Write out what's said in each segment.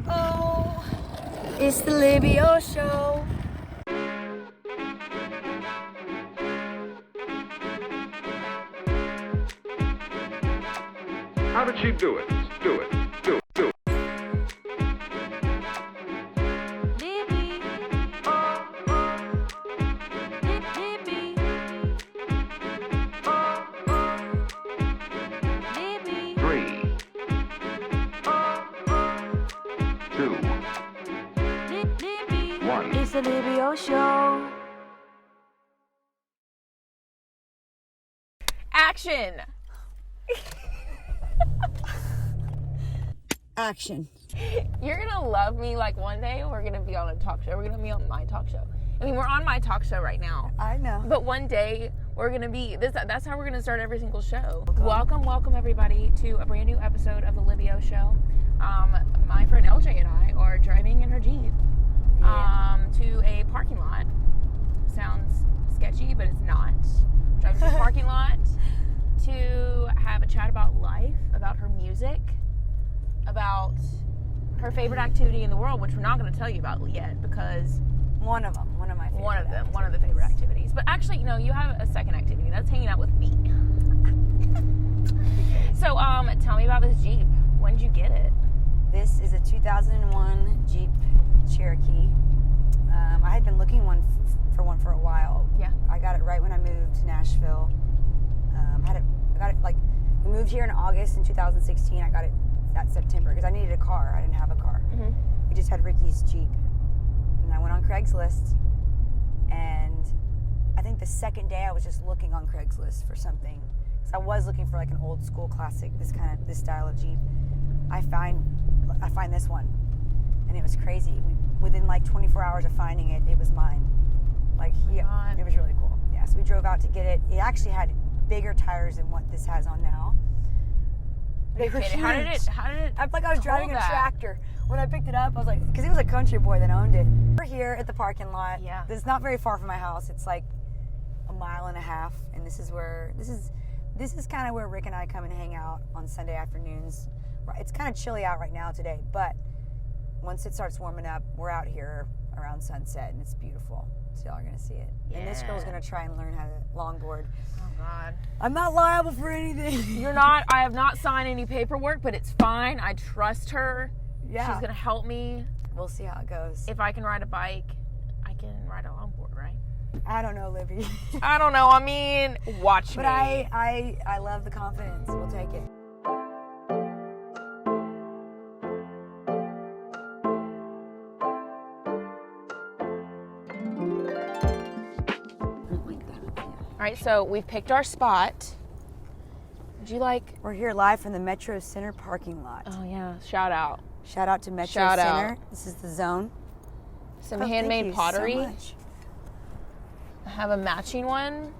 Oh, it's the Libby O Show. How did she do it? Do it. Libby. Libby. Libby. 3, 2, Libby. 1. It's the Libby O Show. Action. Action. You're gonna love me. Like one day we're gonna be on a talk show. We're gonna be on my talk show. I mean, we're on my talk show right now. I know. But one day we're gonna be this. That's how we're gonna start every single show. Welcome everybody to a brand new episode of the Libby O Show. My friend LJ and I are driving in her Jeep to a parking lot. Sounds sketchy, but it's not. Driving to a parking lot to have a chat about life, about her music, about her favorite activity in the world, which we're not going to tell you about yet because One of my favorite. one of the favorite activities. But actually, you have a second activity. That's hanging out with me. So, tell me about this Jeep. When did you get it? This is a 2001 Jeep Cherokee. I had been looking for one for a while. Yeah. I got it right when I moved to Nashville. I got it like we moved here in August in 2016. I got it that September because I needed a car. I didn't have a car. Mm-hmm. We just had Ricky's Jeep, and I went on Craigslist. And I think the second day I was just looking on Craigslist for something. So I was looking for like an old school classic, this style of Jeep. I find this one, and it was crazy. Within like 24 hours of finding it, it was mine. Like, it was really cool. Yeah, so we drove out to get it. It actually had bigger tires than what this has on now. They were huge. How did it? I felt like I was driving a that? tractor. When I picked it up, I was like, because it was a country boy that owned it. We're here at the parking lot. Yeah. It's not very far from my house. It's like a mile and a half, and this is kind of where Rick and I come and hang out on Sunday afternoons. It's kind of chilly out right now today, but once it starts warming up, we're out here around sunset, and it's beautiful. So y'all are gonna see it. Yeah. And this girl's gonna try and learn how to longboard. Oh God. I'm not liable for anything. You're not. I have not signed any paperwork, but it's fine. I trust her. Yeah. She's gonna help me. We'll see how it goes. If I can ride a bike, I can ride a longboard, right? I don't know, Libby. I don't know. I mean, watch But me. I love the confidence. We'll take it. All right, so we've picked our spot. Would you like? We're here live from the Metro Center parking lot. Oh yeah, shout out. Shout out to Metro Shout Center. out. This is the zone. Some Thank handmade you pottery. so much. I have a matching one.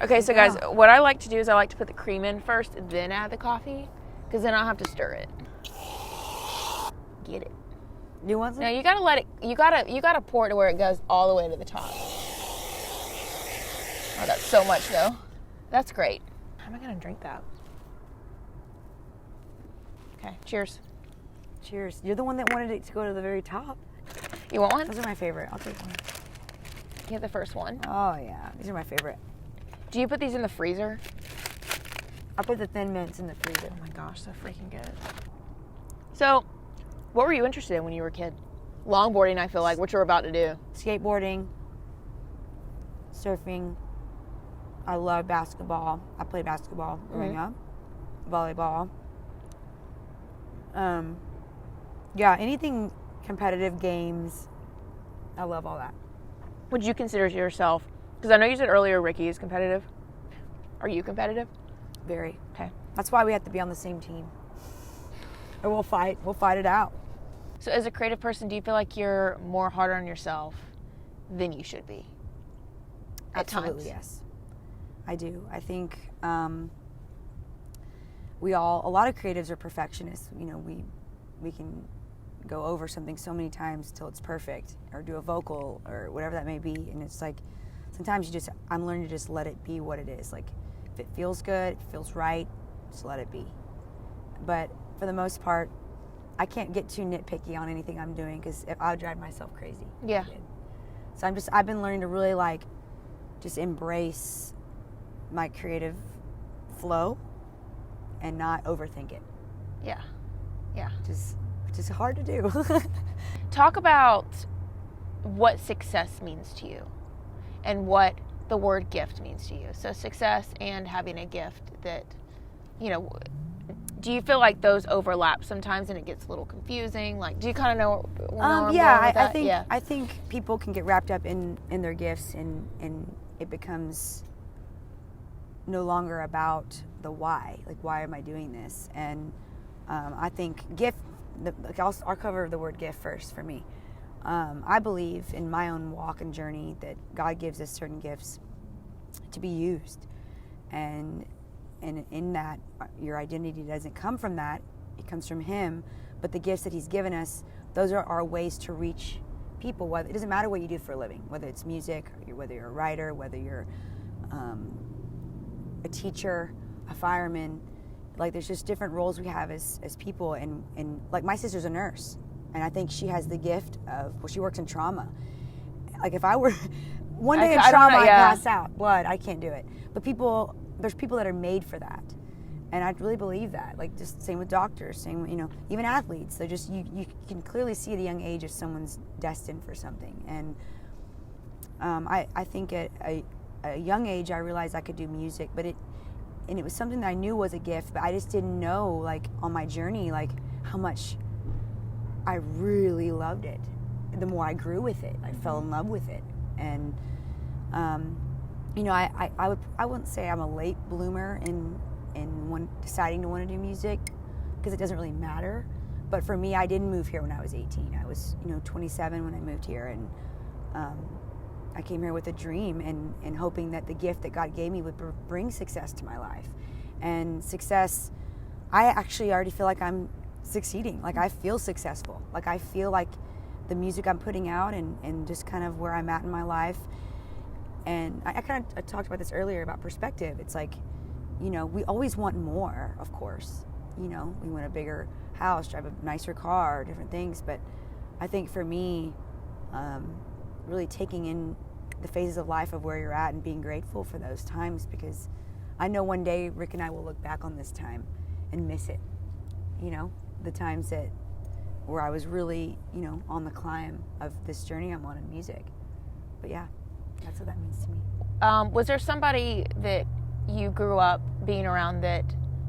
Okay, so guys, what I like to do is I like to put the cream in first, then add the coffee, because then I'll have to stir it. Get it? You want some? Now you gotta let it. You gotta pour it to where it goes all the way to the top. Oh, that's so much though. That's great. How am I gonna drink that? Okay, cheers. Cheers. You're the one that wanted it to go to the very top. You want one? Those are my favorite. I'll take one. Get the first one. Oh yeah, these are my favorite. Do you put these in the freezer? I put the Thin Mints in the freezer. Oh my gosh, so freaking good. So, what were you interested in when you were a kid? Longboarding, I feel like, what you're about to do. Skateboarding, surfing. I love basketball. I played basketball growing up. Volleyball. Yeah, anything competitive games. I love all that. Would you consider yourself, because I know you said earlier Ricky is competitive. Are you competitive? Very. Okay. That's why we have to be on the same team. Or we'll fight it out. So as a creative person, do you feel like you're more hard on yourself than you should be? Absolutely, times? yes. I do. I think a lot of creatives are perfectionists. You know, we can go over something so many times till it's perfect, or do a vocal or whatever that may be, and it's like sometimes I'm learning to just let it be what it is. Like if it feels good, it feels right, just let it be. But for the most part, I can't get too nitpicky on anything I'm doing because I would drive myself crazy. Yeah. So I've been learning to really like just embrace my creative flow and not overthink it. Yeah. Yeah. Which is hard to do. Talk about what success means to you and what the word gift means to you. So success and having a gift that, you know, do you feel like those overlap sometimes and it gets a little confusing? Like, do you kind of know where I'm going with that? I think people can get wrapped up in their gifts and it becomes no longer about the why. Like, why am I doing this? And I think gift, I'll cover the word gift first for me. I believe in my own walk and journey that God gives us certain gifts to be used. And in that, your identity doesn't come from that. It comes from Him. But the gifts that He's given us, those are our ways to reach people. It doesn't matter what you do for a living, whether it's music, whether you're a writer, whether you're a teacher, a fireman. Like, there's just different roles we have as people. And like, my sister's a nurse. And I think she has the gift of, she works in trauma. Like, if I were one day in trauma, I'd pass out. Blood, I can't do it. But there's people that are made for that. And I really believe that. Like, just same with doctors, same, even athletes. They're just, you can clearly see at a young age if someone's destined for something. And I think at a young age, I realized I could do music, and it was something that I knew was a gift, but I just didn't know, like, on my journey, like, how much I really loved it. The more I grew with it, I fell in love with it. And, I wouldn't say I'm a late bloomer in deciding to want to do music, because it doesn't really matter. But for me, I didn't move here when I was 18. I was, 27 when I moved here. And I came here with a dream and hoping that the gift that God gave me would bring success to my life. And success, I actually already feel like I'm succeeding. Like, I feel successful. Like, I feel like the music I'm putting out and just kind of where I'm at in my life. And I talked about this earlier about perspective. It's like, we always want more, of course. We want a bigger house, drive a nicer car, different things. But I think for me, really taking in the phases of life of where you're at and being grateful for those times, because I know one day Rick and I will look back on this time and miss it. The times where I was really, on the climb of this journey I'm on in music. But yeah, that's what that means to me. Was there somebody that you grew up being around that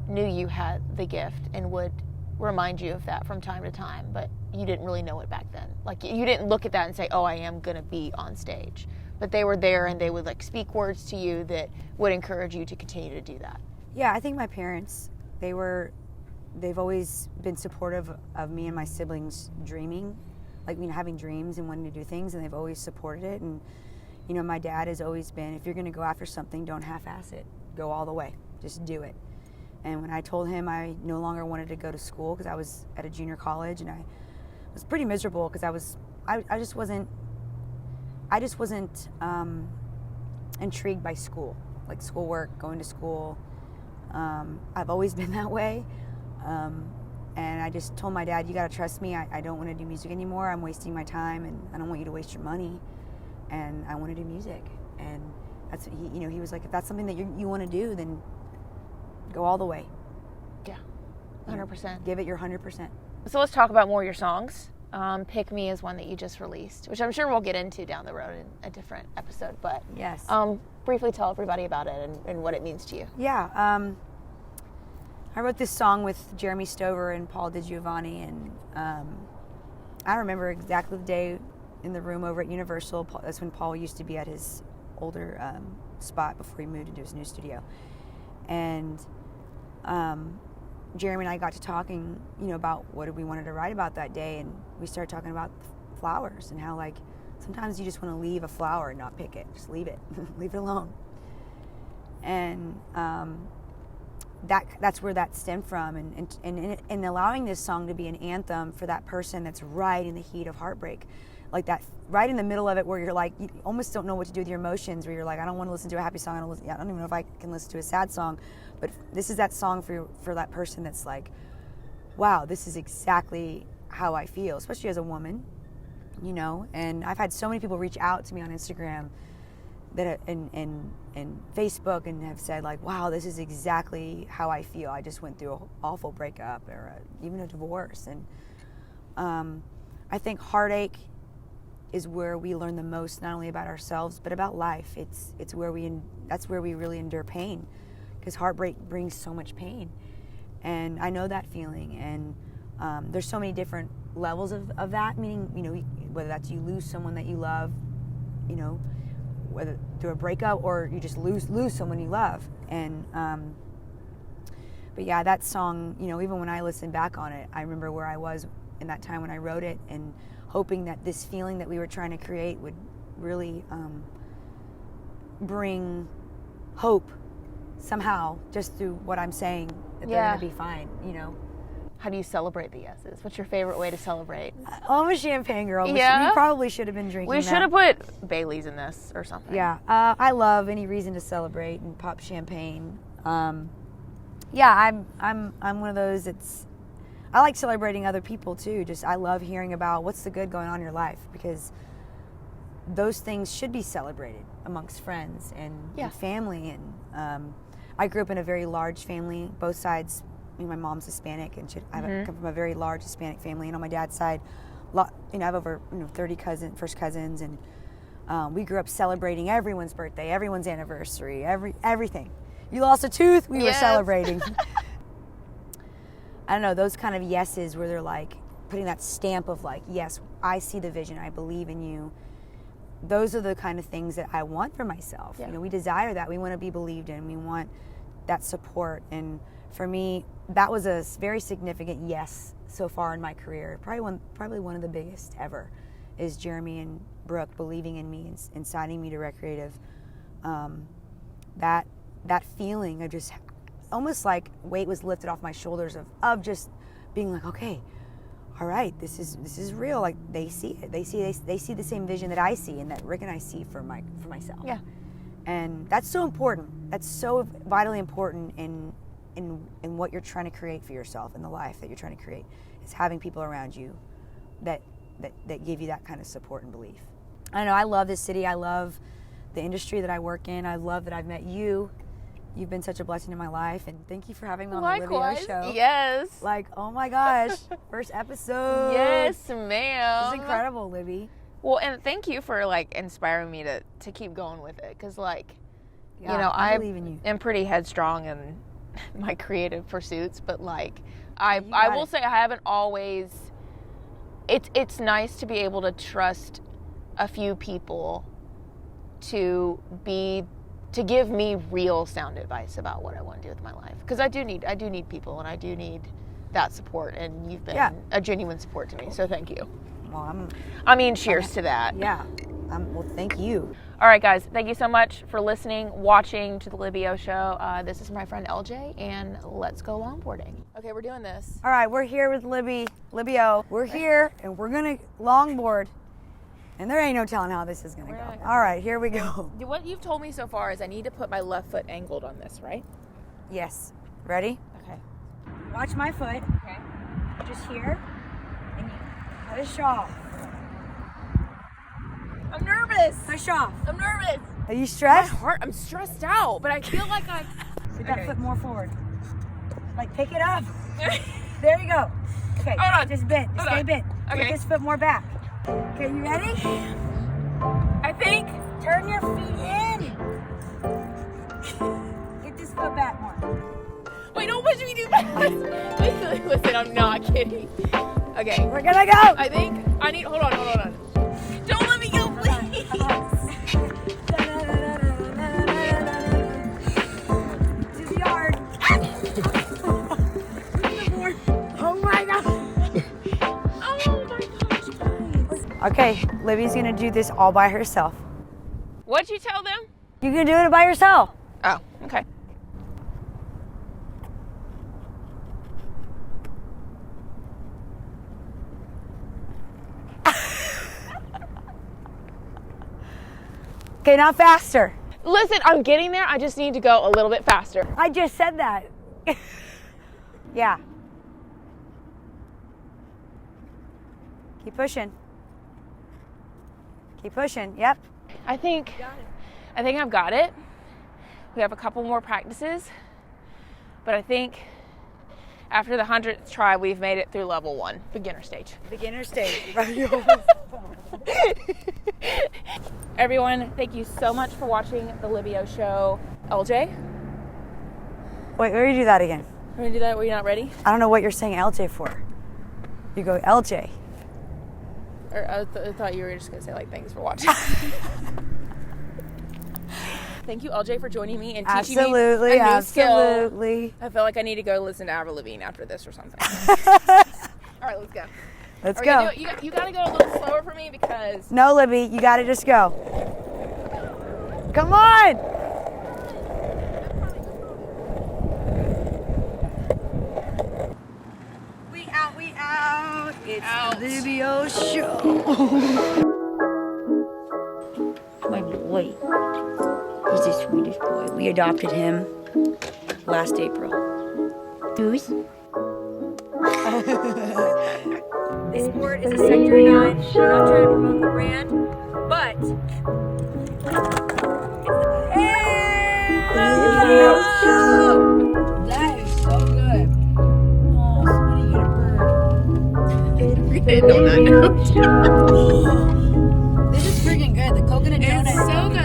knew you had the gift and would remind you of that from time to time, but you didn't really know it back then? Like, you didn't look at that and say, oh, I am going to be on stage. But they were there and they would, like, speak words to you that would encourage you to continue to do that. Yeah, I think my parents, they've always been supportive of me and my siblings dreaming, like, having dreams and wanting to do things, and they've always supported it. And, my dad has always been, if you're going to go after something, don't half-ass it. Go all the way. Just do it. And when I told him I no longer wanted to go to school because I was at a junior college, and I was pretty miserable because I just wasn't intrigued by school, like schoolwork, going to school. I've always been that way. And I just told my dad, you got to trust me. I don't want to do music anymore. I'm wasting my time, and I don't want you to waste your money. And I want to do music. And that's what he was like, if that's something that you want to do, then go all the way. Yeah, 100%. Give it your 100%. So let's talk about more of your songs. Pick Me is one that you just released, which I'm sure we'll get into down the road in a different episode. But yes, briefly tell everybody about it and what it means to you. Yeah, I wrote this song with Jeremy Stover and Paul DiGiovanni, and I remember exactly the day in the room over at Universal. That's when Paul used to be at his older spot before he moved into his new studio. And Jeremy and I got to talking, about what we wanted to write about that day, and we started talking about flowers and how, like, sometimes you just want to leave a flower and not pick it. Just leave it. Leave it alone. And that's where that stemmed from, and allowing this song to be an anthem for that person that's right in the heat of heartbreak, like that, right in the middle of it, where you're like, you almost don't know what to do with your emotions, where you're like, I don't want to listen to a happy song, I don't even know if I can listen to a sad song. But this is that song for that person that's like, wow, this is exactly how I feel, especially as a woman, you know. And I've had so many people reach out to me on Instagram that and Facebook and have said like, wow, this is exactly how I feel. I just went through an awful breakup or even a divorce. And I think heartache is where we learn the most, not only about ourselves but about life. It's where that's where we really endure pain, because heartbreak brings so much pain. And I know that feeling. And there's so many different levels of that, meaning, you know, whether that's you lose someone that you love, you know, whether through a breakup or you just lose someone you love. And but yeah, that song, you know, even when I listen back on it, I remember where I was in that time when I wrote it, and hoping that this feeling that we were trying to create would really bring hope somehow, just through what I'm saying, that they're gonna be fine, you know. How do you celebrate the yeses? What's your favorite way to celebrate? I'm a champagne girl. Yeah? We probably should have been drinking We should have put Bailey's in this or something. Yeah, I love any reason to celebrate and pop champagne. Yeah, I'm one of those that's, I like celebrating other people too. Just, I love hearing about what's the good going on in your life, because those things should be celebrated amongst friends and family. And I grew up in a very large family, both sides. I mean, my mom's Hispanic, and I come from a very large Hispanic family. And on my dad's side, you know, I have over 30 first cousins, and we grew up celebrating everyone's birthday, everyone's anniversary, everything. You lost a tooth, we were celebrating. I don't know, those kind of yeses where they're like putting that stamp of like, yes, I see the vision, I believe in you. Those are the kind of things that I want for myself. You know, we desire that. We want to be believed in. We want that support. And for me, that was a very significant yes so far in my career. Probably one of the biggest ever is Jeremy and Brooke believing in me and signing me to Recreative. That feeling of just almost like weight was lifted off my shoulders of just being like, okay, all right, this is real. Like, they see it. They see the same vision that I see and that Rick and I see for myself. Yeah. And that's so important. That's so vitally important in what you're trying to create for yourself, in the life that you're trying to create, is having people around you that give you that kind of support and belief. I know, I love this city. I love the industry that I work in. I love that I've met you. You've been such a blessing in my life, and thank you for having me on the Libby O Show. Yes. Like, oh my gosh, first episode. Yes, ma'am. It's incredible, Libby. Well, and thank you for like inspiring me to keep going with it, because like, you know, I believe in you. am pretty headstrong in my creative pursuits, but like, I will say I haven't always. It's nice to be able to trust a few people to give me real sound advice about what I want to do with my life, because I do need people, and I do need that support, and you've been a genuine support to me, so thank you. Well, cheers to that. Yeah. Well, thank you. All right, guys, thank you so much for listening, watching to the Libby O Show. This is my friend LJ, and let's go longboarding. Okay, we're doing this. All right, we're here with Libby O. We're here, and we're gonna longboard. And there ain't no telling how this is going to go. All right, here we go. What you've told me so far is I need to put my left foot angled on this, right? Yes. Ready? Okay. Watch my foot. Okay. Just here. And you push off. I'm nervous. Push off. I'm nervous. Are you stressed? My heart, I'm stressed out, but I feel like I'm... Put that foot more forward. Like, pick it up. There you go. Okay, hold on. Just bend. Stay bent. Okay. Put this foot more back. Okay, you ready? I think. Turn your feet in. Get this foot back more. Wait, don't push me too fast. Listen, I'm not kidding. Okay. We're gonna go. I think I need, hold on. Don't let me go, please. This is hard. Oh my God. Okay, Libby's gonna do this all by herself. What'd you tell them? You can do it by yourself. Oh, okay. Okay, now faster. Listen, I'm getting there. I just need to go a little bit faster. I just said that. Yeah. Keep pushing. Keep pushing. Yep. I think I've got it. We have a couple more practices, but I think after the 100th try, we've made it through level 1, beginner stage. Beginner stage. Everyone, thank you so much for watching the Libby O Show. LJ? Wait, where do you do that again? We're gonna do that. Were you not ready? I don't know what you're saying LJ for. You go LJ. Or I thought you were just gonna say like thanks for watching. Thank you, LJ, for joining me and teaching me a new skill. Absolutely. I feel like I need to go listen to Avril Lavigne after this or something. All right, let's go. Let's go. You gotta go a little slower for me because... No, Libby, you gotta just go. Come on! We out. It's Out. the Libby O Show. My boy. He's the sweetest boy. We adopted him last April. Goose? This sport is a Sector 9. I'm not trying to promote the brand, but that is so good. Oh, somebody hit a bird. This is freaking good. The coconut donut. It's so good.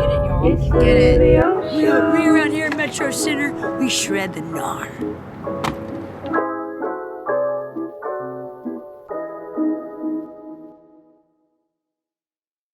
Get it, y'all. Get it. We around here in Metro Center, we shred the gnar.